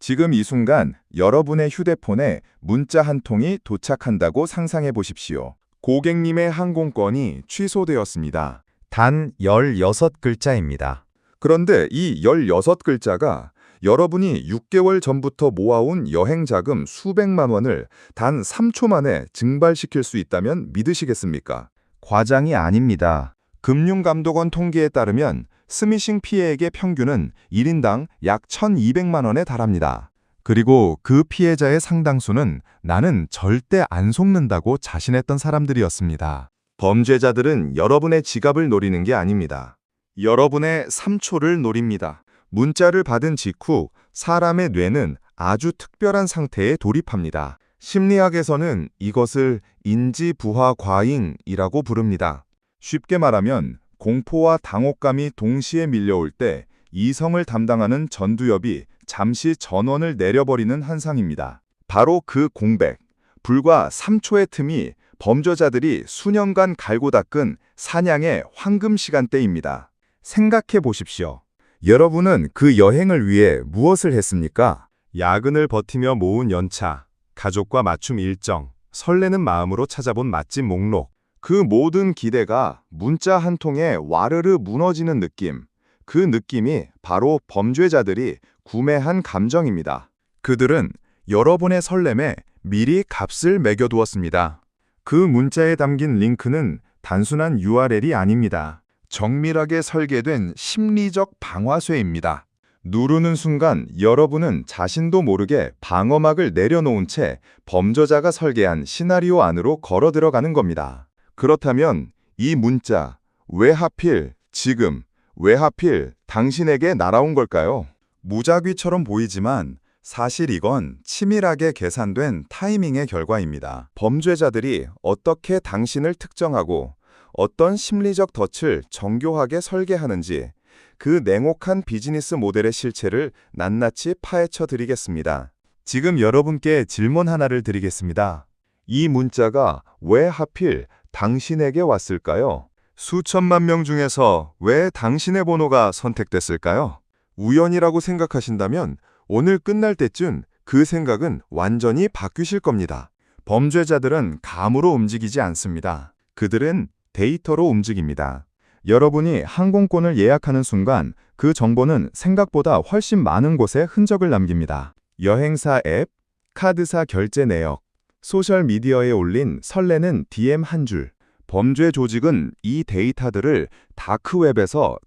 지금 이 순간 여러분의 휴대폰에 문자 한 통이 도착한다고 상상해 보십시오. 고객님의 항공권이 취소되었습니다. 단 16글자입니다. 그런데 이 16글자가 여러분이 6개월 전부터 모아온 여행 자금 수백만 원을 단 3초 만에 증발시킬 수 있다면 믿으시겠습니까? 과장이 아닙니다. 금융감독원 통계에 따르면 스미싱 피해액의 평균은 1인당 약 1,200만 원에 달합니다. 그리고 그 피해자의 상당수는 나는 절대 안 속는다고 자신했던 사람들이었습니다. 범죄자들은 여러분의 지갑을 노리는 게 아닙니다. 여러분의 3초를 노립니다. 문자를 받은 직후 사람의 뇌는 아주 특별한 상태에 돌입합니다. 심리학에서는 이것을 인지부화 과잉이라고 부릅니다. 쉽게 말하면 공포와 당혹감이 동시에 밀려올 때 이성을 담당하는 전두엽이 잠시 전원을 내려버리는 현상입니다. 바로 그 공백, 불과 3초의 틈이 범죄자들이 수년간 갈고 닦은 사냥의 황금 시간대입니다. 생각해 보십시오. 여러분은 그 여행을 위해 무엇을 했습니까? 야근을 버티며 모은 연차, 가족과 맞춤 일정, 설레는 마음으로 찾아본 맛집 목록. 그 모든 기대가 문자 한 통에 와르르 무너지는 느낌. 그 느낌이 바로 범죄자들이 구매한 감정입니다. 그들은 여러분의 설렘에 미리 값을 매겨두었습니다. 그 문자에 담긴 링크는 단순한 URL이 아닙니다. 정밀하게 설계된 심리적 방화쇠입니다. 누르는 순간 여러분은 자신도 모르게 방어막을 내려놓은 채 범죄자가 설계한 시나리오 안으로 걸어 들어가는 겁니다. 그렇다면 이 문자, 왜 하필 지금, 왜 하필 당신에게 날아온 걸까요? 무작위처럼 보이지만 사실 이건 치밀하게 계산된 타이밍의 결과입니다. 범죄자들이 어떻게 당신을 특정하고 어떤 심리적 덫을 정교하게 설계하는지 그 냉혹한 비즈니스 모델의 실체를 낱낱이 파헤쳐 드리겠습니다. 지금 여러분께 질문 하나를 드리겠습니다. 이 문자가 왜 하필 당신에게 왔을까요? 수천만 명 중에서 왜 당신의 번호가 선택됐을까요? 우연이라고 생각하신다면 오늘 끝날 때쯤 그 생각은 완전히 바뀌실 겁니다. 범죄자들은 감으로 움직이지 않습니다. 그들은 데이터로 움직입니다. 여러분이 항공권을 예약하는 순간 그 정보는 생각보다 훨씬 많은 곳에 흔적을 남깁니다. 여행사 앱, 카드사 결제 내역, 소셜미디어에 올린 설레는 DM 한 줄. 범죄 조직은 이 데이터들을 다크웹에서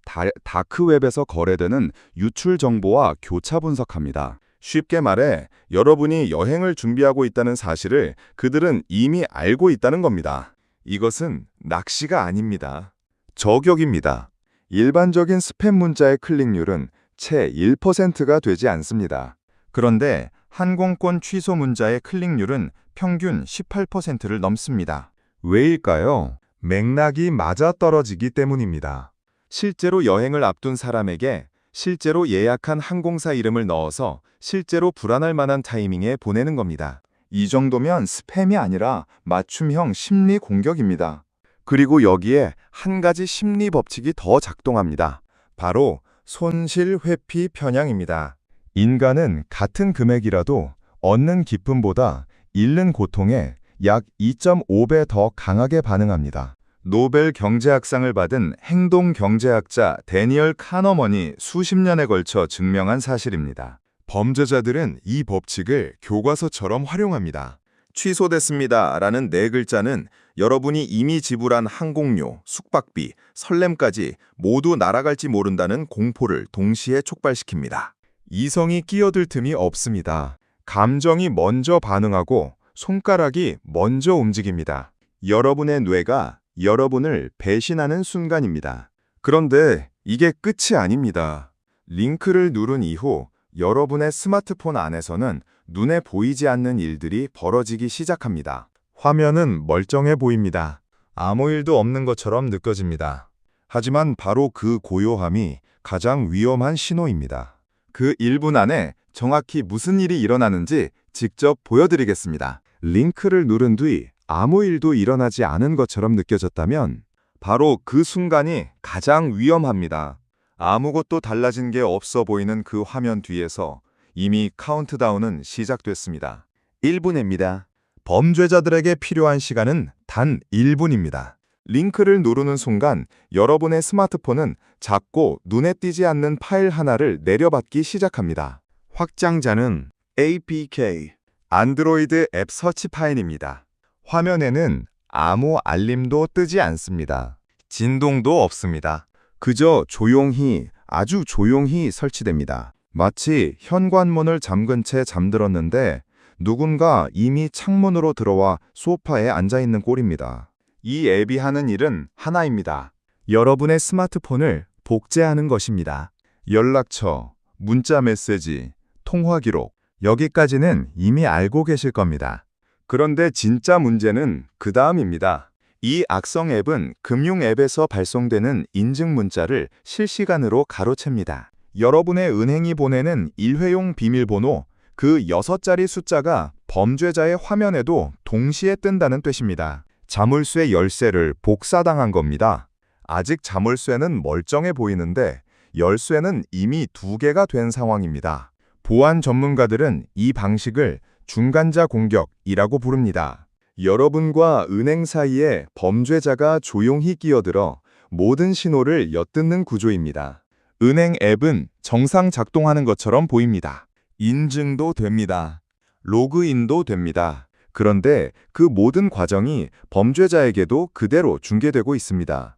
거래되는 유출 정보와 교차 분석합니다. 쉽게 말해 여러분이 여행을 준비하고 있다는 사실을 그들은 이미 알고 있다는 겁니다. 이것은 낚시가 아닙니다. 저격입니다. 일반적인 스팸 문자의 클릭률은 채 1%가 되지 않습니다. 그런데 항공권 취소 문자의 클릭률은 평균 18%를 넘습니다. 왜일까요? 맥락이 맞아떨어지기 때문입니다. 실제로 여행을 앞둔 사람에게 실제로 예약한 항공사 이름을 넣어서 실제로 불안할 만한 타이밍에 보내는 겁니다. 이 정도면 스팸이 아니라 맞춤형 심리 공격입니다. 그리고 여기에 한 가지 심리 법칙이 더 작동합니다. 바로 손실 회피 편향입니다. 인간은 같은 금액이라도 얻는 기쁨보다 잃는 고통에 약 2.5배 더 강하게 반응합니다. 노벨 경제학상을 받은 행동경제학자 데니얼 카너먼이 수십 년에 걸쳐 증명한 사실입니다. 범죄자들은 이 법칙을 교과서처럼 활용합니다. 취소됐습니다 라는 네 글자는 여러분이 이미 지불한 항공료, 숙박비, 설렘까지 모두 날아갈지 모른다는 공포를 동시에 촉발시킵니다. 이성이 끼어들 틈이 없습니다. 감정이 먼저 반응하고 손가락이 먼저 움직입니다. 여러분의 뇌가 여러분을 배신하는 순간입니다. 그런데 이게 끝이 아닙니다. 링크를 누른 이후 여러분의 스마트폰 안에서는 눈에 보이지 않는 일들이 벌어지기 시작합니다. 화면은 멀쩡해 보입니다. 아무 일도 없는 것처럼 느껴집니다. 하지만 바로 그 고요함이 가장 위험한 신호입니다. 그 1분 안에 정확히 무슨 일이 일어나는지 직접 보여드리겠습니다. 링크를 누른 뒤 아무 일도 일어나지 않은 것처럼 느껴졌다면 바로 그 순간이 가장 위험합니다. 아무것도 달라진 게 없어 보이는 그 화면 뒤에서 이미 카운트다운은 시작됐습니다. 1분입니다. 범죄자들에게 필요한 시간은 단 1분입니다. 링크를 누르는 순간 여러분의 스마트폰은 작고 눈에 띄지 않는 파일 하나를 내려받기 시작합니다. 확장자는 APK, 안드로이드 앱 서치 파일입니다. 화면에는 아무 알림도 뜨지 않습니다. 진동도 없습니다. 그저 조용히, 아주 조용히 설치됩니다. 마치 현관문을 잠근 채 잠들었는데 누군가 이미 창문으로 들어와 소파에 앉아 있는 꼴입니다. 이 앱이 하는 일은 하나입니다. 여러분의 스마트폰을 복제하는 것입니다. 연락처, 문자 메시지, 통화 기록, 여기까지는 이미 알고 계실 겁니다. 그런데 진짜 문제는 그 다음입니다. 이 악성 앱은 금융 앱에서 발송되는 인증 문자를 실시간으로 가로챕니다. 여러분의 은행이 보내는 일회용 비밀번호, 그 6자리 숫자가 범죄자의 화면에도 동시에 뜬다는 뜻입니다. 자물쇠 열쇠를 복사당한 겁니다. 아직 자물쇠는 멀쩡해 보이는데 열쇠는 이미 2개가 된 상황입니다. 보안 전문가들은 이 방식을 중간자 공격이라고 부릅니다. 여러분과 은행 사이에 범죄자가 조용히 끼어들어 모든 신호를 엿듣는 구조입니다. 은행 앱은 정상 작동하는 것처럼 보입니다. 인증도 됩니다. 로그인도 됩니다. 그런데 그 모든 과정이 범죄자에게도 그대로 중계되고 있습니다.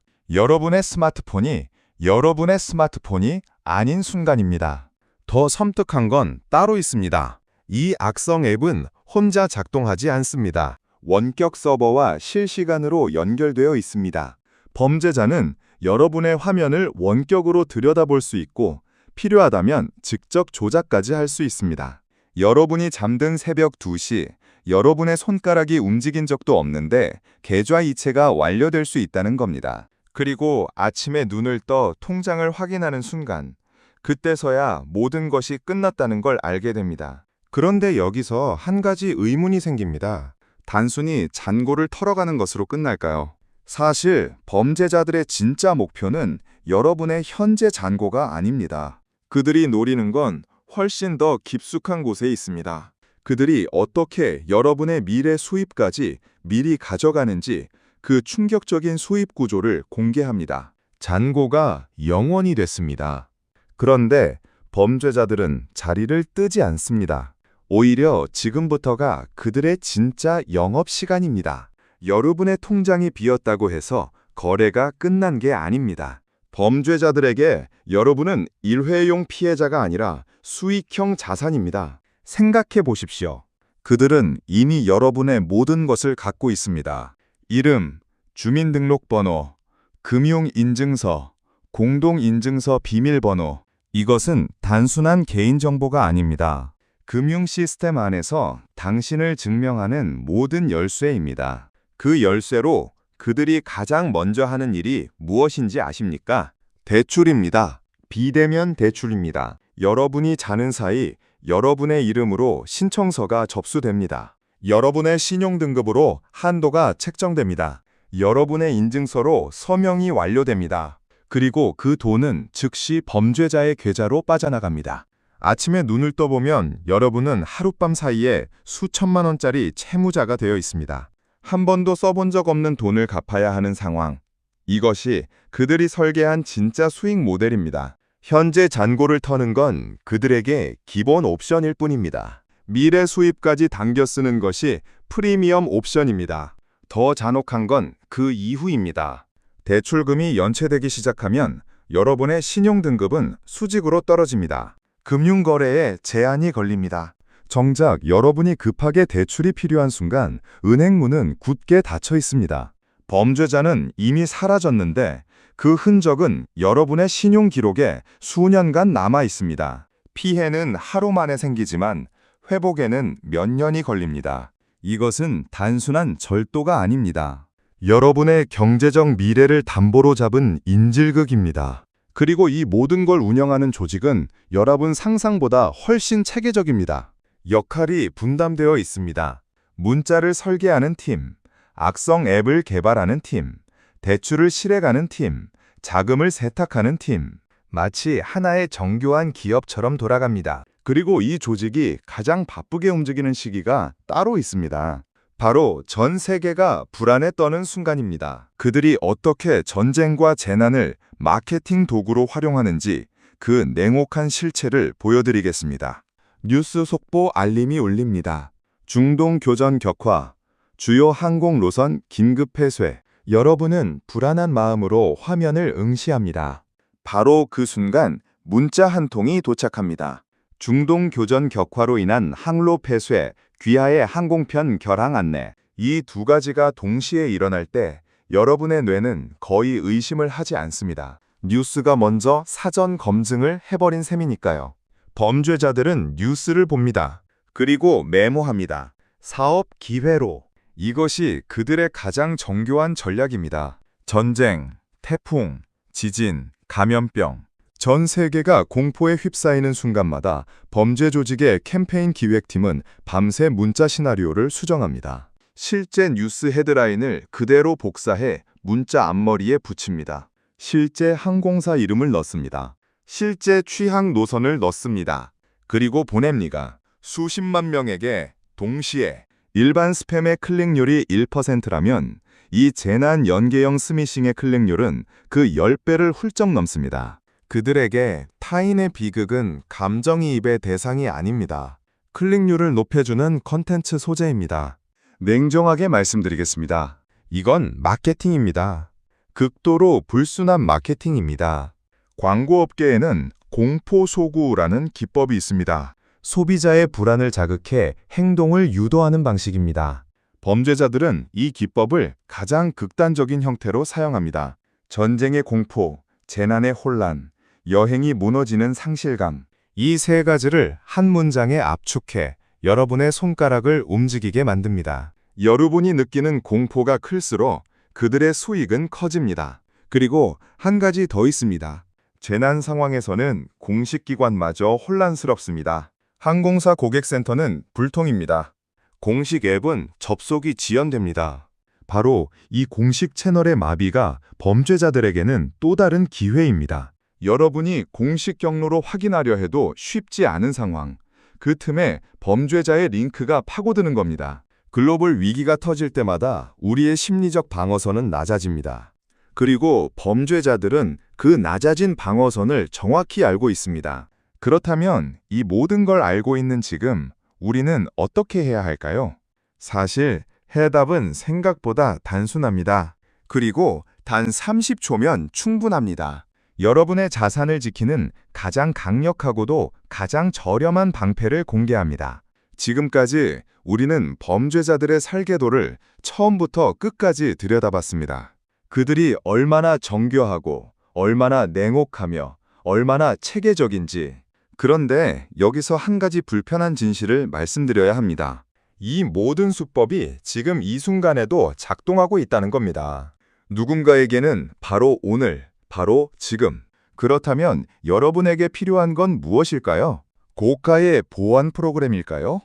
여러분의 스마트폰이 아닌 순간입니다. 더 섬뜩한 건 따로 있습니다. 이 악성 앱은 혼자 작동하지 않습니다. 원격 서버와 실시간으로 연결되어 있습니다. 범죄자는 여러분의 화면을 원격으로 들여다볼 수 있고 필요하다면 직접 조작까지 할 수 있습니다. 여러분이 잠든 새벽 2시, 여러분의 손가락이 움직인 적도 없는데 계좌 이체가 완료될 수 있다는 겁니다. 그리고 아침에 눈을 떠 통장을 확인하는 순간, 그때서야 모든 것이 끝났다는 걸 알게 됩니다. 그런데 여기서 한 가지 의문이 생깁니다. 단순히 잔고를 털어가는 것으로 끝날까요? 사실 범죄자들의 진짜 목표는 여러분의 현재 잔고가 아닙니다. 그들이 노리는 건 훨씬 더 깊숙한 곳에 있습니다. 그들이 어떻게 여러분의 미래 수입까지 미리 가져가는지 그 충격적인 수입 구조를 공개합니다. 잔고가 영원이 됐습니다. 그런데 범죄자들은 자리를 뜨지 않습니다. 오히려 지금부터가 그들의 진짜 영업 시간입니다. 여러분의 통장이 비었다고 해서 거래가 끝난 게 아닙니다. 범죄자들에게 여러분은 일회용 피해자가 아니라 수익형 자산입니다. 생각해 보십시오. 그들은 이미 여러분의 모든 것을 갖고 있습니다. 이름, 주민등록번호, 금융인증서, 공동인증서 비밀번호. 이것은 단순한 개인정보가 아닙니다. 금융 시스템 안에서 당신을 증명하는 모든 열쇠입니다. 그 열쇠로 그들이 가장 먼저 하는 일이 무엇인지 아십니까? 대출입니다. 비대면 대출입니다. 여러분이 자는 사이 여러분의 이름으로 신청서가 접수됩니다. 여러분의 신용등급으로 한도가 책정됩니다. 여러분의 인증서로 서명이 완료됩니다. 그리고 그 돈은 즉시 범죄자의 계좌로 빠져나갑니다. 아침에 눈을 떠보면 여러분은 하룻밤 사이에 수천만 원짜리 채무자가 되어 있습니다. 한 번도 써본 적 없는 돈을 갚아야 하는 상황. 이것이 그들이 설계한 진짜 수익 모델입니다. 현재 잔고를 터는 건 그들에게 기본 옵션일 뿐입니다. 미래 수입까지 당겨 쓰는 것이 프리미엄 옵션입니다. 더 잔혹한 건 그 이후입니다. 대출금이 연체되기 시작하면 여러분의 신용등급은 수직으로 떨어집니다. 금융거래에 제한이 걸립니다. 정작 여러분이 급하게 대출이 필요한 순간 은행 문은 굳게 닫혀 있습니다. 범죄자는 이미 사라졌는데 그 흔적은 여러분의 신용 기록에 수년간 남아 있습니다. 피해는 하루 만에 생기지만 회복에는 몇 년이 걸립니다. 이것은 단순한 절도가 아닙니다. 여러분의 경제적 미래를 담보로 잡은 인질극입니다. 그리고 이 모든 걸 운영하는 조직은 여러분 상상보다 훨씬 체계적입니다. 역할이 분담되어 있습니다. 문자를 설계하는 팀, 악성 앱을 개발하는 팀, 대출을 실행하는 팀, 자금을 세탁하는 팀. 마치 하나의 정교한 기업처럼 돌아갑니다. 그리고 이 조직이 가장 바쁘게 움직이는 시기가 따로 있습니다. 바로 전 세계가 불안에 떠는 순간입니다. 그들이 어떻게 전쟁과 재난을 마케팅 도구로 활용하는지 그 냉혹한 실체를 보여드리겠습니다. 뉴스 속보 알림이 울립니다. 중동 교전 격화, 주요 항공 노선 긴급 폐쇄. 여러분은 불안한 마음으로 화면을 응시합니다. 바로 그 순간 문자 한 통이 도착합니다. 중동 교전 격화로 인한 항로 폐쇄, 귀하의 항공편 결항 안내. 이 두 가지가 동시에 일어날 때 여러분의 뇌는 거의 의심을 하지 않습니다. 뉴스가 먼저 사전 검증을 해버린 셈이니까요. 범죄자들은 뉴스를 봅니다. 그리고 메모합니다. 사업 기회로. 이것이 그들의 가장 정교한 전략입니다. 전쟁, 태풍, 지진, 감염병. 전 세계가 공포에 휩싸이는 순간마다 범죄 조직의 캠페인 기획팀은 밤새 문자 시나리오를 수정합니다. 실제 뉴스 헤드라인을 그대로 복사해 문자 앞머리에 붙입니다. 실제 항공사 이름을 넣습니다. 실제 취항 노선을 넣습니다. 그리고 보냅니다. 수십만 명에게 동시에. 일반 스팸의 클릭률이 1%라면 이 재난 연계형 스미싱의 클릭률은 그 10배를 훌쩍 넘습니다. 그들에게 타인의 비극은 감정이입의 대상이 아닙니다. 클릭률을 높여주는 컨텐츠 소재입니다. 냉정하게 말씀드리겠습니다. 이건 마케팅입니다. 극도로 불순한 마케팅입니다. 광고업계에는 공포소구라는 기법이 있습니다. 소비자의 불안을 자극해 행동을 유도하는 방식입니다. 범죄자들은 이 기법을 가장 극단적인 형태로 사용합니다. 전쟁의 공포, 재난의 혼란, 여행이 무너지는 상실감. 이 세 가지를 한 문장에 압축해 여러분의 손가락을 움직이게 만듭니다. 여러분이 느끼는 공포가 클수록 그들의 수익은 커집니다. 그리고 한 가지 더 있습니다. 재난 상황에서는 공식 기관마저 혼란스럽습니다. 항공사 고객센터는 불통입니다. 공식 앱은 접속이 지연됩니다. 바로 이 공식 채널의 마비가 범죄자들에게는 또 다른 기회입니다. 여러분이 공식 경로로 확인하려 해도 쉽지 않은 상황. 그 틈에 범죄자의 링크가 파고드는 겁니다. 글로벌 위기가 터질 때마다 우리의 심리적 방어선은 낮아집니다. 그리고 범죄자들은 그 낮아진 방어선을 정확히 알고 있습니다. 그렇다면 이 모든 걸 알고 있는 지금 우리는 어떻게 해야 할까요? 사실 해답은 생각보다 단순합니다. 그리고 단 30초면 충분합니다. 여러분의 자산을 지키는 가장 강력하고도 가장 저렴한 방패를 공개합니다. 지금까지 우리는 범죄자들의 설계도를 처음부터 끝까지 들여다봤습니다. 그들이 얼마나 정교하고 얼마나 냉혹하며 얼마나 체계적인지. 그런데 여기서 한 가지 불편한 진실을 말씀드려야 합니다. 이 모든 수법이 지금 이 순간에도 작동하고 있다는 겁니다. 누군가에게는 바로 오늘, 바로 지금. 그렇다면 여러분에게 필요한 건 무엇일까요? 고가의 보안 프로그램일까요?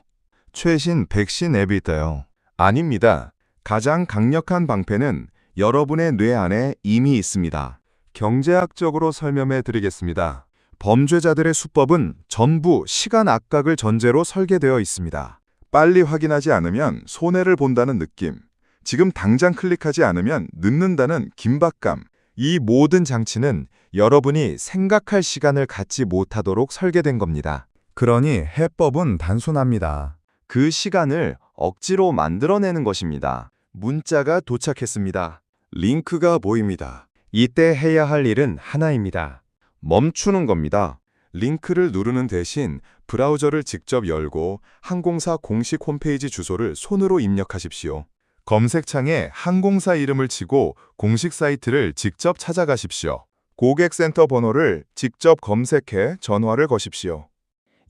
최신 백신 앱일까요? 아닙니다. 가장 강력한 방패는 여러분의 뇌 안에 이미 있습니다. 경제학적으로 설명해 드리겠습니다. 범죄자들의 수법은 전부 시간 압박을 전제로 설계되어 있습니다. 빨리 확인하지 않으면 손해를 본다는 느낌, 지금 당장 클릭하지 않으면 늦는다는 긴박감. 이 모든 장치는 여러분이 생각할 시간을 갖지 못하도록 설계된 겁니다. 그러니 해법은 단순합니다. 그 시간을 억지로 만들어내는 것입니다. 문자가 도착했습니다. 링크가 보입니다. 이때 해야 할 일은 하나입니다. 멈추는 겁니다. 링크를 누르는 대신 브라우저를 직접 열고 항공사 공식 홈페이지 주소를 손으로 입력하십시오. 검색창에 항공사 이름을 치고 공식 사이트를 직접 찾아가십시오. 고객센터 번호를 직접 검색해 전화를 거십시오.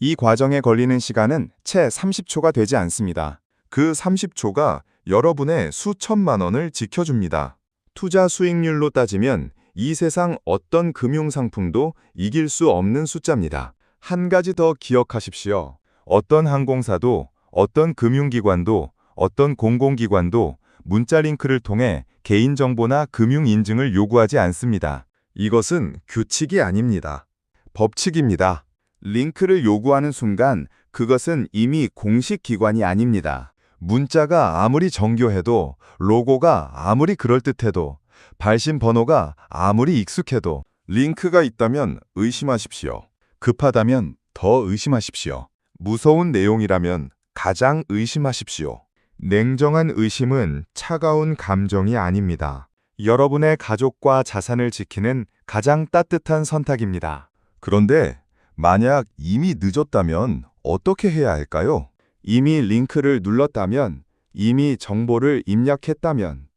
이 과정에 걸리는 시간은 채 30초가 되지 않습니다. 그 30초가 여러분의 수천만 원을 지켜줍니다. 투자 수익률로 따지면 이 세상 어떤 금융상품도 이길 수 없는 숫자입니다. 한 가지 더 기억하십시오. 어떤 항공사도, 어떤 금융기관도, 어떤 공공기관도 문자 링크를 통해 개인정보나 금융인증을 요구하지 않습니다. 이것은 규칙이 아닙니다. 법칙입니다. 링크를 요구하는 순간 그것은 이미 공식 기관이 아닙니다. 문자가 아무리 정교해도, 로고가 아무리 그럴듯해도, 발신 번호가 아무리 익숙해도 링크가 있다면 의심하십시오. 급하다면 더 의심하십시오. 무서운 내용이라면 가장 의심하십시오. 냉정한 의심은 차가운 감정이 아닙니다. 여러분의 가족과 자산을 지키는 가장 따뜻한 선택입니다. 그런데 만약 이미 늦었다면 어떻게 해야 할까요? 이미 링크를 눌렀다면, 이미 정보를 입력했다면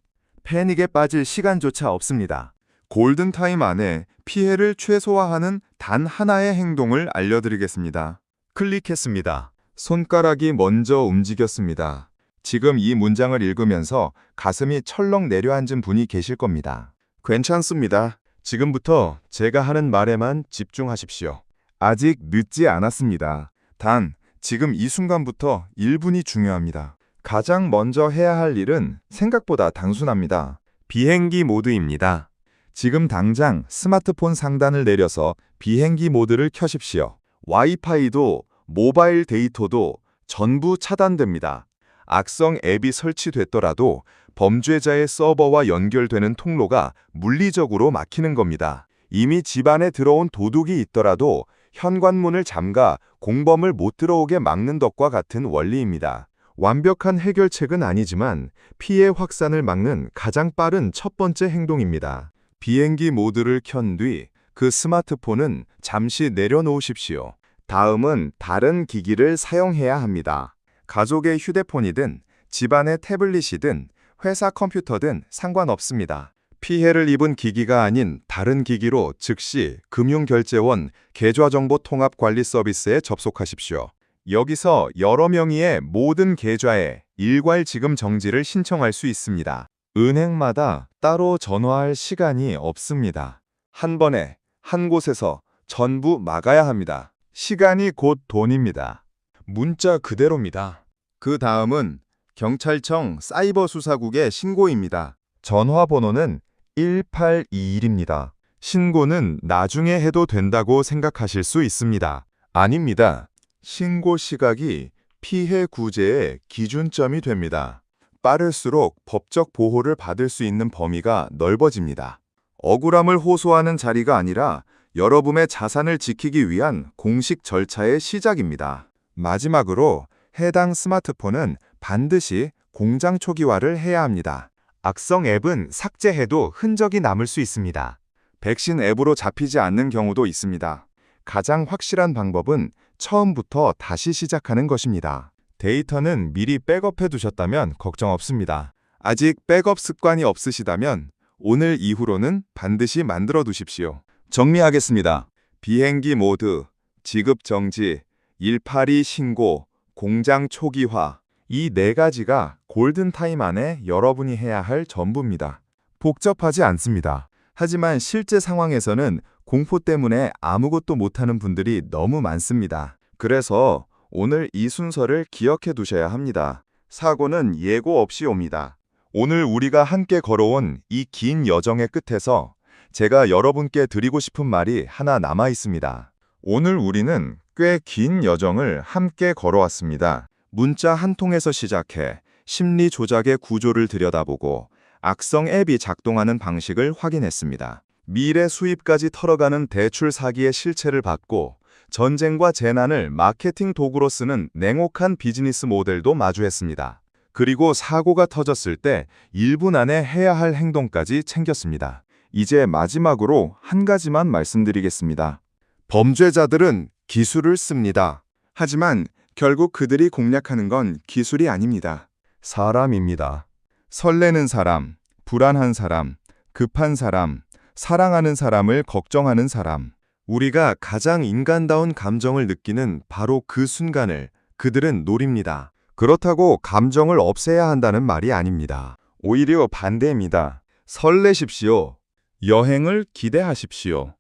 패닉에 빠질 시간조차 없습니다. 골든타임 안에 피해를 최소화하는 단 하나의 행동을 알려드리겠습니다. 클릭했습니다. 손가락이 먼저 움직였습니다. 지금 이 문장을 읽으면서 가슴이 철렁 내려앉은 분이 계실 겁니다. 괜찮습니다. 지금부터 제가 하는 말에만 집중하십시오. 아직 늦지 않았습니다. 단, 지금 이 순간부터 1분이 중요합니다. 가장 먼저 해야 할 일은 생각보다 단순합니다. 비행기 모드입니다. 지금 당장 스마트폰 상단을 내려서 비행기 모드를 켜십시오. 와이파이도 모바일 데이터도 전부 차단됩니다. 악성 앱이 설치됐더라도 범죄자의 서버와 연결되는 통로가 물리적으로 막히는 겁니다. 이미 집안에 들어온 도둑이 있더라도 현관문을 잠가 공범을 못 들어오게 막는 것과 같은 원리입니다. 완벽한 해결책은 아니지만 피해 확산을 막는 가장 빠른 첫 번째 행동입니다. 비행기 모드를 켠 뒤 그 스마트폰은 잠시 내려놓으십시오. 다음은 다른 기기를 사용해야 합니다. 가족의 휴대폰이든 집안의 태블릿이든 회사 컴퓨터든 상관없습니다. 피해를 입은 기기가 아닌 다른 기기로 즉시 금융결제원 계좌정보통합관리 서비스에 접속하십시오. 여기서 여러 명의의 모든 계좌에 일괄 지금 정지를 신청할 수 있습니다. 은행마다 따로 전화할 시간이 없습니다. 한 번에 한 곳에서 전부 막아야 합니다. 시간이 곧 돈입니다. 문자 그대로입니다. 그 다음은 경찰청 사이버수사국의 신고입니다. 전화번호는 1821입니다. 신고는 나중에 해도 된다고 생각하실 수 있습니다. 아닙니다. 신고 시각이 피해 구제의 기준점이 됩니다. 빠를수록 법적 보호를 받을 수 있는 범위가 넓어집니다. 억울함을 호소하는 자리가 아니라 여러분의 자산을 지키기 위한 공식 절차의 시작입니다. 마지막으로 해당 스마트폰은 반드시 공장 초기화를 해야 합니다. 악성 앱은 삭제해도 흔적이 남을 수 있습니다. 백신 앱으로 잡히지 않는 경우도 있습니다. 가장 확실한 방법은 처음부터 다시 시작하는 것입니다. 데이터는 미리 백업해 두셨다면 걱정 없습니다. 아직 백업 습관이 없으시다면 오늘 이후로는 반드시 만들어 두십시오. 정리하겠습니다. 비행기 모드, 지급 정지, 182 신고, 공장 초기화. 이 네 가지가 골든타임 안에 여러분이 해야 할 전부입니다. 복잡하지 않습니다. 하지만 실제 상황에서는 공포 때문에 아무것도 못하는 분들이 너무 많습니다. 그래서 오늘 이 순서를 기억해 두셔야 합니다. 사고는 예고 없이 옵니다. 오늘 우리가 함께 걸어온 이 긴 여정의 끝에서 제가 여러분께 드리고 싶은 말이 하나 남아 있습니다. 오늘 우리는 꽤 긴 여정을 함께 걸어왔습니다. 문자 한 통에서 시작해 심리 조작의 구조를 들여다보고 악성 앱이 작동하는 방식을 확인했습니다. 미래 수입까지 털어가는 대출 사기의 실체를 받고 전쟁과 재난을 마케팅 도구로 쓰는 냉혹한 비즈니스 모델도 마주했습니다. 그리고 사고가 터졌을 때 1분 안에 해야 할 행동까지 챙겼습니다. 이제 마지막으로 한 가지만 말씀드리겠습니다. 범죄자들은 기술을 씁니다. 하지만 결국 그들이 공략하는 건 기술이 아닙니다. 사람입니다. 설레는 사람, 불안한 사람, 급한 사람, 사랑하는 사람을 걱정하는 사람. 우리가 가장 인간다운 감정을 느끼는 바로 그 순간을 그들은 노립니다. 그렇다고 감정을 없애야 한다는 말이 아닙니다. 오히려 반대입니다. 설레십시오. 여행을 기대하십시오.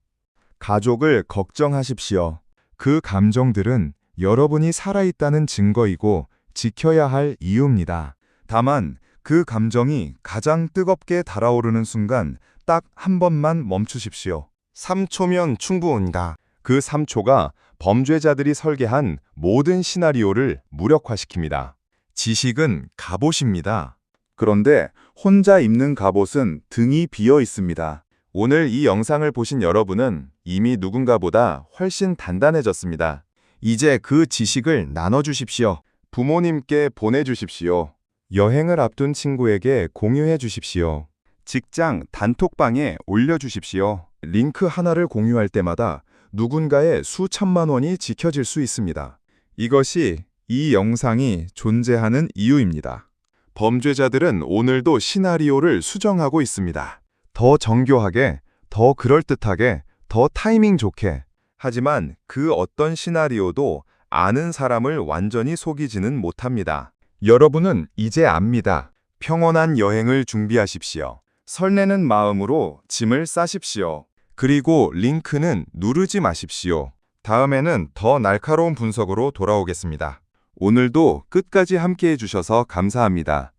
가족을 걱정하십시오. 그 감정들은 여러분이 살아있다는 증거이고 지켜야 할 이유입니다. 다만 그 감정이 가장 뜨겁게 달아오르는 순간 딱 한 번만 멈추십시오. 3초면 충분합니다. 그 3초가 범죄자들이 설계한 모든 시나리오를 무력화시킵니다. 지식은 갑옷입니다. 그런데 혼자 입는 갑옷은 등이 비어 있습니다. 오늘 이 영상을 보신 여러분은 이미 누군가보다 훨씬 단단해졌습니다. 이제 그 지식을 나눠주십시오. 부모님께 보내주십시오. 여행을 앞둔 친구에게 공유해 주십시오. 직장 단톡방에 올려주십시오. 링크 하나를 공유할 때마다 누군가의 수천만 원이 지켜질 수 있습니다. 이것이 이 영상이 존재하는 이유입니다. 범죄자들은 오늘도 시나리오를 수정하고 있습니다. 더 정교하게, 더 그럴듯하게, 더 타이밍 좋게. 하지만 그 어떤 시나리오도 아는 사람을 완전히 속이지는 못합니다. 여러분은 이제 압니다. 평온한 여행을 준비하십시오. 설레는 마음으로 짐을 싸십시오. 그리고 링크는 누르지 마십시오. 다음에는 더 날카로운 분석으로 돌아오겠습니다. 오늘도 끝까지 함께해 주셔서 감사합니다.